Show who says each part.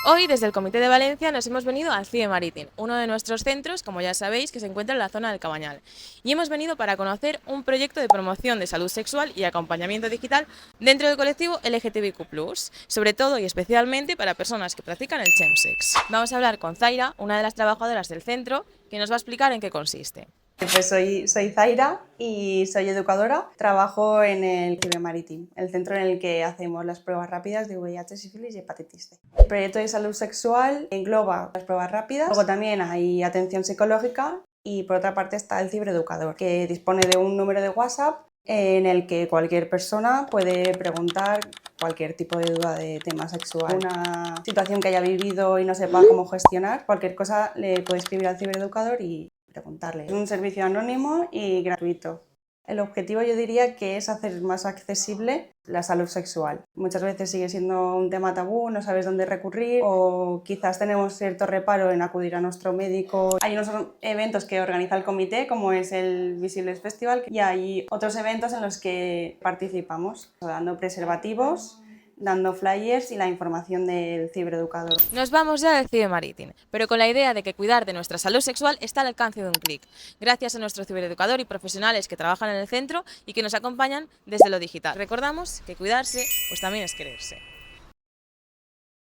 Speaker 1: Hoy, desde el Comité de Valencia, nos hemos venido al CIE Marítim, uno de nuestros centros, como ya sabéis, que se encuentra en la zona del Cabañal. Y hemos venido para conocer un proyecto de promoción de salud sexual y acompañamiento digital dentro del colectivo LGTBIQ+, sobre todo y especialmente para personas que practican el chemsex. Vamos a hablar con Zaira, una de las trabajadoras del centro, que nos va a explicar en qué consiste.
Speaker 2: Pues soy Zaira y soy educadora. Trabajo en el CIE Marítim, el centro en el que hacemos las pruebas rápidas de VIH, sífilis y hepatitis C. El proyecto de salud sexual engloba las pruebas rápidas, luego también hay atención psicológica y por otra parte está el cibereducador, que dispone de un número de WhatsApp en el que cualquier persona puede preguntar cualquier tipo de duda de tema sexual, una situación que haya vivido y no sepa cómo gestionar, cualquier cosa le puede escribir al cibereducador y preguntarle. Es un servicio anónimo y gratuito. El objetivo, yo diría, que es hacer más accesible la salud sexual. Muchas veces sigue siendo un tema tabú, no sabes dónde recurrir o quizás tenemos cierto reparo en acudir a nuestro médico. Hay unos eventos que organiza el comité, como es el Visibles Festival, y hay otros eventos en los que participamos, dando preservativos, dando flyers y la información del cibereducador.
Speaker 1: Nos vamos ya del CIE Marítim, pero con la idea de que cuidar de nuestra salud sexual está al alcance de un clic, gracias a nuestro cibereducador y profesionales que trabajan en el centro y que nos acompañan desde lo digital. Recordamos que cuidarse pues también es quererse.